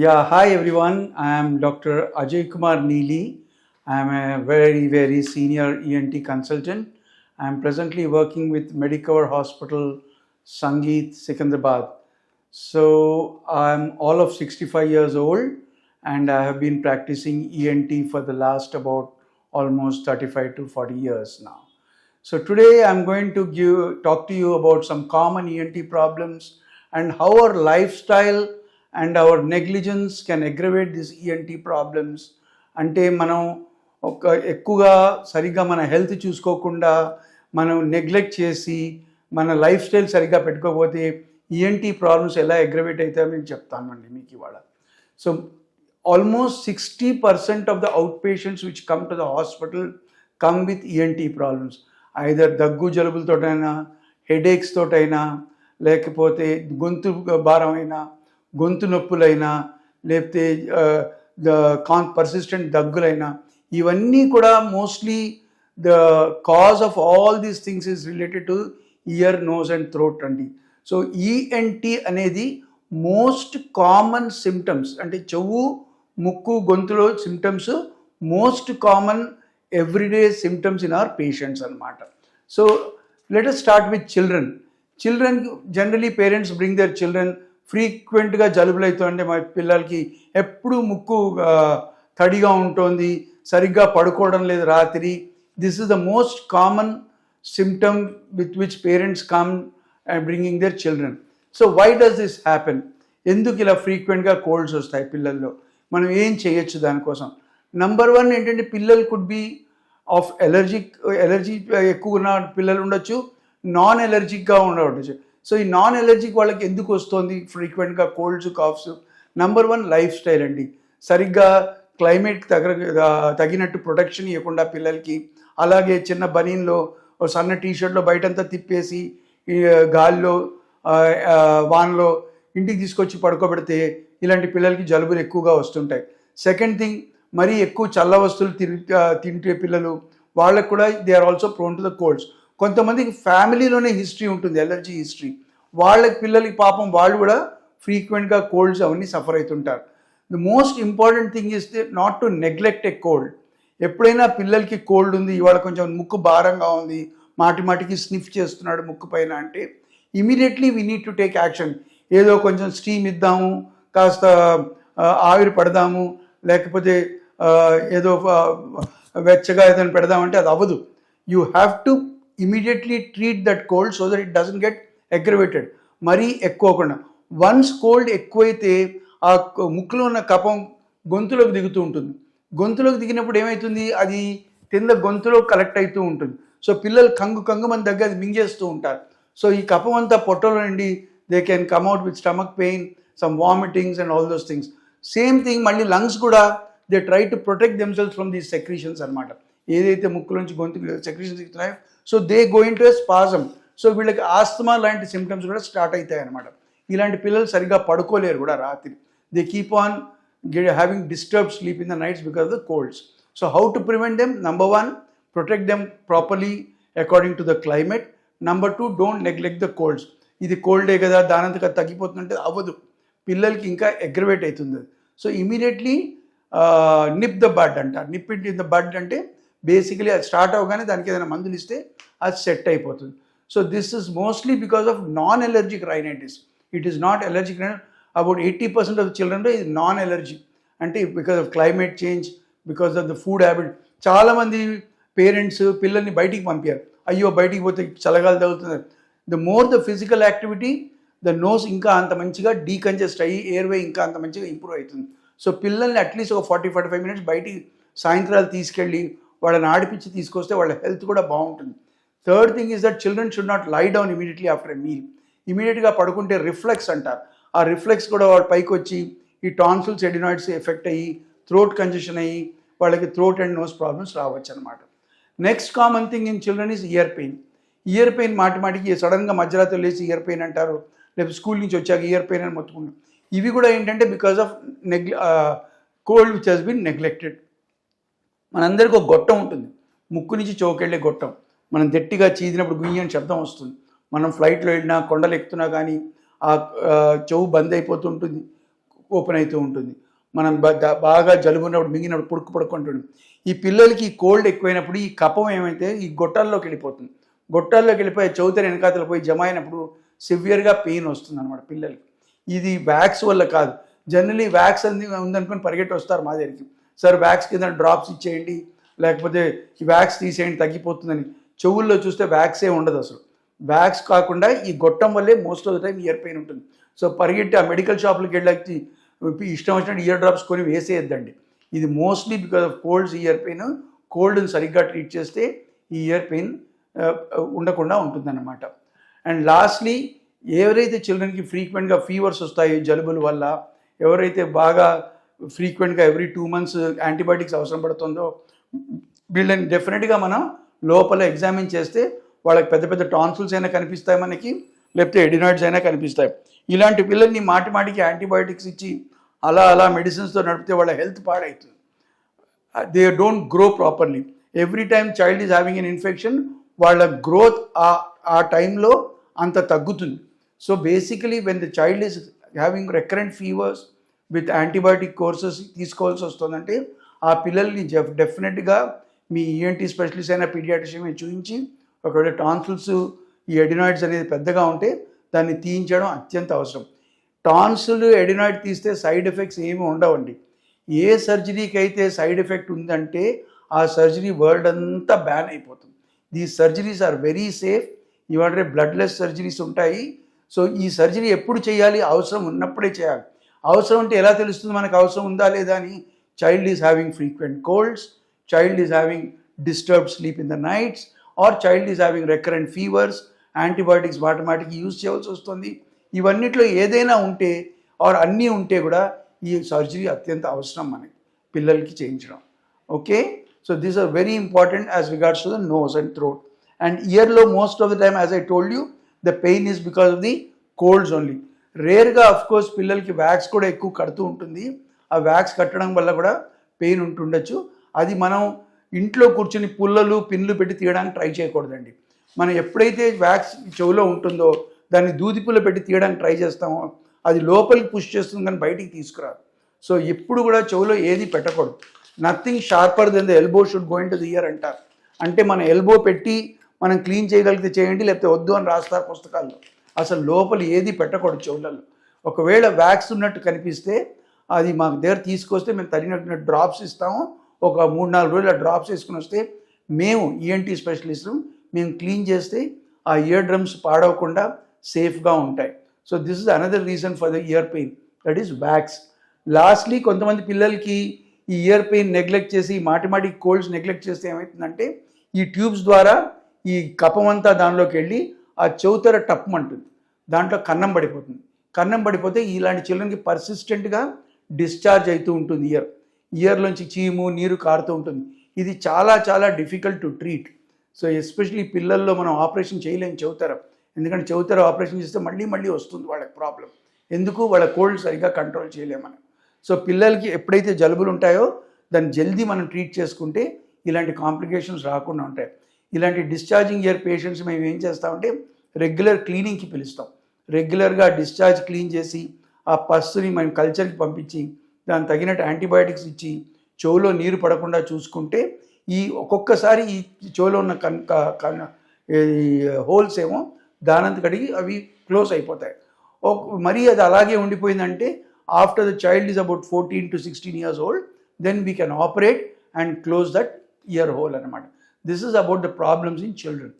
Yeah, hi everyone. I am Dr. Ajay Kumar Neely. I am a very senior ENT consultant. I am presently working with Medicover Hospital, Sangeet, Secunderabad. So I'm all of 65 years old and I have been practicing ENT for the last about almost 35 to 40 years now. So today I'm going to talk to you about some common ENT problems and how our lifestyle and our negligence can aggravate these ENT problems. అంటే మనం ఎక్కువగా సరిగ్గా మన health చూసుకోకుండా మనం neglect చేసి మన life style సరిగ్గా పెట్టుకోకపోతే ఈఎన్టీ ప్రాబ్లమ్స్ ఎలా అగ్రవేట్ అవుతాయో నేను చెప్తానండి మీకు ఇవాళ. So almost 60% of the out patients which come to the hospital come with ENT problems. Either దగ్గు జలుబులతోటైనా, హెడేక్స్ తోటైనా, లేకపోతే గొంతు భారమైనా, గొంతు నొప్పులైనా, లేకపోతే పర్సిస్టెంట్ దగ్గులైనా, ఇవన్నీ కూడా mostly the cause of all these things is related to ear, nose and throat అండి. So ENT అనేది మోస్ట్ కామన్ సిమ్టమ్స్, అంటే చెవు, ముక్కు, గొంతులో symptoms most common everyday symptoms in our patients అనమాట. So let us start with children. Children generally parents bring their children. ఫ్రీక్వెంట్గా జలుబులు అవుతుంటే మా పిల్లలకి ఎప్పుడు ముక్కు తడిగా ఉంటుంది, సరిగ్గా పడుకోవడం లేదు రాత్రి. This is the most common symptom with which parents come and bringing their children. So why does this happen? ఎందుకు ఇలా ఫ్రీక్వెంట్గా కోల్డ్స్ వస్తాయి పిల్లల్లో? మనం ఏం చేయొచ్చు దానికోసం? నంబర్ వన్ ఏంటంటే, పిల్లలు కుడ్ బి ఆఫ్ ఎలర్జీ ఎక్కువ ఉన్న పిల్లలు ఉండొచ్చు, నాన్ ఎలర్జిక్గా ఉండవచ్చు. సో ఈ నాన్ ఎలర్జిక్ వాళ్ళకి ఎందుకు వస్తుంది ఫ్రీక్వెంట్గా Colts, calves? Number one life style అండి. సరిగ్గా క్లైమేట్కి తగినట్టు ప్రొటెక్షన్ ఇవ్వకుండా పిల్లలకి, అలాగే చిన్న బనీన్లో సన్న టీషర్ట్లో బయటంతా తిప్పేసి ఈ గాలిలో వానలో ఇంటికి తీసుకొచ్చి పడుకోబెడితే ఇలాంటి పిల్లలకి జలుబులు ఎక్కువగా వస్తుంటాయి. సెకండ్ థింగ్, మరీ ఎక్కువ చల్ల వస్తువులు తింటే పిల్లలు, వాళ్ళకు కూడా they are also prone to the colds. కొంతమందికి ఫ్యామిలీలోనే హిస్టరీ ఉంటుంది, ఎలర్జీ హిస్టరీ. వాళ్ళకి పిల్లలకి పాపం వాళ్ళు కూడా ఫ్రీక్వెంట్గా కోల్డ్స్ అవన్నీ సఫర్ అవుతుంటారు. The most important thing is not to neglect a cold. ఎప్పుడైనా పిల్లలకి కోల్డ్ ఉంది, ఇవాళ కొంచెం ముక్కు భారంగా ఉంది, మాటికి స్నిఫ్ చేస్తున్నాడు ముక్కు పైన అంటే, immediately we need to take action. ఏదో కొంచెం స్టీమ్ ఇద్దాము, కాస్త ఆవిరి పడదాము, లేకపోతే ఏదో వెచ్చగా ఏదైనా పెడదామంటే అది అవ్వదు. You have to immediately treat that cold so that it doesn't get aggravated. మరీ ఎక్కువకుండా. వన్స్ కోల్డ్ ఎక్కువైతే ఆ ముక్కులో ఉన్న కఫం గొంతులోకి దిగుతూ ఉంటుంది. గొంతులోకి దిగినప్పుడు ఏమవుతుంది, అది కింద గొంతులో కలెక్ట్ అవుతూ ఉంటుంది. సో పిల్లలు కంగు మన దగ్గర అది మింగేస్తూ ఉంటారు. సో ఈ కఫం అంతా పొట్టలో నుండి they can come out with stomach pain, some vomitings and all those things. Same thing మళ్ళీ లంగ్స్ కూడా they try to protect themselves from these secretions అనమాట. ఏదైతే ముక్కులోంచి గొంతుకు సెక్రీషన్స్ ఇస్తున్నాయో, so they go into a spasm. సో వీళ్ళకి asthma లాంటి సిమ్టమ్స్ కూడా స్టార్ట్ అవుతాయి అనమాట. ఇలాంటి పిల్లలు సరిగ్గా పడుకోలేరు కూడా రాత్రి. They keep on having disturbed sleep in the nights because of the Colts. So how to prevent them? Number one, protect them properly according to the climate. Number two, don't neglect the Colts. ఇది కోల్డే కదా, దానంతగా తగ్గిపోతుందంటే అవ్వదు, పిల్లలకి ఇంకా aggravate అవుతుంది. So immediately నిప్ the బడ్ అంటారు. నిప్ it in the బడ్ అంటే basically అది start అవ్వగానే దానికి ఏదైనా మందులు ఇస్తే అది సెట్ అయిపోతుంది. So this is mostly because of non allergic rhinitis. It is not allergic rhinitis. About 80% of చిల్డ్రన్లో ఇది నాన్ ఎలర్జీ. అంటే because of climate change, because of the food habit. చాలామంది పేరెంట్స్ పిల్లల్ని బయటికి పంపారు, అయ్యో బయటికి పోతే చల్లగాలి తగ్గుతుంది. The more the physical activity, the nose ఇంకా అంత మంచిగా డీకంజెస్ట్ అయ్యి ఎయిర్వే ఇంకా అంత మంచిగా ఇంప్రూవ్ అవుతుంది. సో పిల్లల్ని అట్లీస్ట్ ఒక 40-45 మినిట్స్ బయటికి సాయంత్రాలు తీసుకెళ్ళి వాళ్ళని ఆడిపించి తీసుకొస్తే వాళ్ళ హెల్త్ కూడా బాగుంటుంది. Third thing is that children should not lie down immediately after a meal. ఇమీడియట్గా పడుకుంటే రిఫ్లెక్స్ అంటారు. ఆ రిఫ్లెక్స్ కూడా వాళ్ళ పైకి వచ్చి ఈ టాన్సిల్స్, ఎడినాయిడ్స్ ఎఫెక్ట్ అయ్యి థ్రోట్ కంజెషన్ అయ్యి వాళ్ళకి థ్రోట్ అండ్ నోస్ ప్రాబ్లమ్స్ రావచ్చు అనమాట. Next common thing in children is ear pain. Ear pain మాటికి సడన్గా మధ్యరాత్రి లేచి ఇయర్ పెయిన్ అంటారు, లేకపోతే స్కూల్ నుంచి వచ్చాక ఇయర్ పెయిన్ అని మొత్తుకుంటాం. ఇవి కూడా ఏంటంటే because of cold which has been neglected. మనందరికీ ఒక గొట్టం ఉంటుంది, ముక్కు నుంచి చోకెళ్ళే గొట్టం. మనం గట్టిగా చీదినప్పుడు గుయ్యి అని శబ్దం వస్తుంది. మనం ఫ్లైట్లో వెళ్ళినా, కొండలు ఎక్కుతున్నా కానీ ఆ చెవు బంద్ అయిపోతుంటుంది. ఓపెన్ అవుతూ ఉంటుంది. మనం బాగా జలుబు ఉన్నప్పుడు మింగినప్పుడు పుడుకు పడుకుంటుంది. ఈ పిల్లలకి కోల్డ్ ఎక్కువైనప్పుడు ఈ కఫం ఏమైతే ఈ గొట్టాల్లోకి వెళ్ళిపోతుంది. గొట్టాల్లోకి వెళ్ళిపోయి చౌతరి వెనకాతలు పోయి జమ అయినప్పుడు సివియర్గా పెయిన్ వస్తుంది అనమాట పిల్లలకి. ఇది వ్యాక్స్ వల్ల కాదు. జనరలీ వ్యాక్స్ అంది ఉందనుకొని పరిగెట్టి వస్తారు మా దగ్గరికి, సార్ వ్యాక్స్ కింద డ్రాప్స్ ఇచ్చేయండి, లేకపోతే ఈ వ్యాక్స్ తీసేయండి తగ్గిపోతుందని. చెవుల్లో చూస్తే వ్యాక్సే ఉండదు అసలు. వ్యాక్స్ కాకుండా ఈ గొట్టం వల్లే most of the time ear pain ఉంటుంది. సో పరిగెట్టి ఆ మెడికల్ షాప్కి వెళ్ళి ఇష్టం వచ్చినట్టు ఇయర్ డ్రాప్స్ కొని వేసేయద్దండి. ఇది mostly because of colds ear pain. కోల్డ్ని సరిగ్గా ట్రీట్ చేస్తే ఈ ఇయర్ పెయిన్ ఉండకుండా ఉంటుందన్నమాట. అండ్ లాస్ట్లీ, ఎవరైతే చిల్డ్రన్కి ఫ్రీక్వెంట్గా ఫీవర్స్ వస్తాయి జలుబుల వల్ల, ఎవరైతే బాగా ఫ్రీక్వెంట్గా ఎవ్రీ 2 months యాంటీబయాటిక్స్ అవసరం పడుతుందో వీళ్ళని డెఫినెట్గా మనం లోపల ఎగ్జామిన్ చేస్తే వాళ్ళకి పెద్ద పెద్ద టాన్సిల్స్ అయినా కనిపిస్తాయి మనకి, లేకపోతే ఎడినాయిడ్స్ అయినా కనిపిస్తాయి. ఇలాంటి పిల్లల్ని మాటికి యాంటీబయాటిక్స్ ఇచ్చి అలా మెడిసిన్స్తో నడిపితే వాళ్ళ హెల్త్ పాడవుతుంది. They don't grow properly. Every time child is having an infection, వాళ్ళ గ్రోత్ ఆ టైంలో అంత తగ్గుతుంది. So basically when the child is having recurrent fevers with antibiotic courses తీసుకోవాల్సి వస్తుందంటే ఆ పిల్లల్ని డెఫినెట్గా మీ ఈఎన్టీ స్పెషలిస్ట్ అయినా పీడియాట్రిషియన్ మీద చూపించి, ఒకవేళ టాన్సిల్స్ ఈ ఎడినాయిడ్స్ అనేది పెద్దగా ఉంటే దాన్ని తీయించడం అత్యంత అవసరం. టాన్సిల్ ఎడినాయిడ్ తీస్తే సైడ్ ఎఫెక్ట్స్ ఏమి ఉండవండి. ఏ సర్జరీకి అయితే సైడ్ ఎఫెక్ట్ ఉందంటే ఆ సర్జరీ వరల్డ్ అంతా బ్యాన్ అయిపోతుంది. These surgeries are very safe. ఇవాళ బ్లడ్లెస్ సర్జరీస్ ఉంటాయి. సో ఈ సర్జరీ ఎప్పుడు చేయాలి? అవసరం ఉన్నప్పుడే చేయాలి. అవసరం అంటే ఎలా తెలుస్తుంది మనకు అవసరం ఉందా లేదా అని? Child is having frequent colds, child is having disturbed sleep in the nights, or child is having recurrent fevers, antibiotics మాటికి యూజ్ చేయాల్సి వస్తుంది. ఇవన్నిట్లో ఏదైనా ఉంటే ఆర్ అన్నీ ఉంటే కూడా ఈ సర్జరీ అత్యంత అవసరం మనకి పిల్లలకి చేయించడం. Okay, so these are very important as regards to the nose and throat. And ఇయర్లో most of the time as I told you the pain is because of the colds only. రేర్గా of course పిల్లలకి వ్యాక్స్ కూడా ఎక్కువ కడుతూ ఉంటుంది. ఆ wax కట్టడం వల్ల కూడా పెయిన్ ఉంటుండొచ్చు. అది మనం ఇంట్లో కూర్చొని పుల్లలు పిన్లు పెట్టి తీయడానికి ట్రై చేయకూడదండి. మనం ఎప్పుడైతే వ్యాక్స్ చెవులో ఉంటుందో దాన్ని దూది పుల్ల పెట్టి తీయడానికి ట్రై చేస్తామో అది లోపలికి పుష్ చేస్తుంది కానీ బయటికి తీసుకురాదు. సో ఎప్పుడు కూడా చెవులో ఏది పెట్టకూడదు. Nothing sharper than the elbow should go into the ear అంటారు. అంటే మన ఎల్బో పెట్టి మనం క్లీన్ చేయగలిగితే చేయండి, లేకపోతే వద్దు అని రాస్తారు పుస్తకాల్లో. అసలు లోపల ఏది పెట్టకూడదు చెవులలో. ఒకవేళ వ్యాక్స్ ఉన్నట్టు కనిపిస్తే అది మాకు దగ్గర తీసుకొస్తే మేము తగినట్టు డ్రాప్స్ ఇస్తాము. ఒక 3-4 రోజులు ఆ డ్రాప్స్ వేసుకుని వస్తే మేము ఈఎన్టీ స్పెషలిస్టు మేము క్లీన్ చేస్తే ఆ ఇయర్ డ్రమ్స్ పాడవకుండా సేఫ్గా ఉంటాయి. So this is another reason for the ear pain, that is wax. Lastly కొంతమంది పిల్లలకి ఈ ఇయర్ పెయిన్ నెగ్లెక్ట్ చేసి మాటి కోల్డ్స్ నెగ్లెక్ట్ చేస్తే ఏమవుతుందంటే ఈ ట్యూబ్స్ ద్వారా ఈ కఫం అంతా దానిలోకి వెళ్ళి ఆ చౌతర టప్మంటుంది, దాంట్లో కన్నం పడిపోతుంది. కన్నం పడిపోతే ఇలాంటి చిల్డ్రన్కి పర్సిస్టెంట్గా డిశ్చార్జ్ అవుతూ ఉంటుంది. ఇయర్లోంచి చీము నీరు కారుతూ ఉంటుంది. ఇది చాలా difficult to treat. So especially పిల్లల్లో మనం ఆపరేషన్ చేయలేము చౌతర, ఎందుకంటే చౌతర ఆపరేషన్ చేస్తే మళ్ళీ వస్తుంది వాళ్ళకి ప్రాబ్లం. ఎందుకు? వాళ్ళ కోల్డ్ సరిగ్గా కంట్రోల్ చేయలేమని. సో పిల్లలకి ఎప్పుడైతే జలుబులు ఉంటాయో దాన్ని జల్దీ మనం ట్రీట్ చేసుకుంటే ఇలాంటి కాంప్లికేషన్స్ రాకుండా ఉంటాయి. ఇలాంటి డిశ్చార్జింగ్ ఇయర్ పేషెంట్స్ మేము ఏం చేస్తామంటే రెగ్యులర్ క్లీనింగ్కి పిలుస్తాం. రెగ్యులర్గా డిశ్చార్జ్ క్లీన్ చేసి ఆ పస్సుని మనం కల్చర్కి పంపించి దానికి తగినట్టు యాంటీబయాటిక్స్ ఇచ్చి చెవులో నీరు పడకుండా చూసుకుంటే ఈ ఒక్కొక్కసారి ఈ చెవులో ఉన్న హోల్స్ ఏమో దానంత కడిగి అవి క్లోజ్ అయిపోతాయి. మరీ అది అలాగే ఉండిపోయిందంటే after the child is about 14 to 16 years old, then we can operate and close that ear hole అనమాట. This is about the problems in children.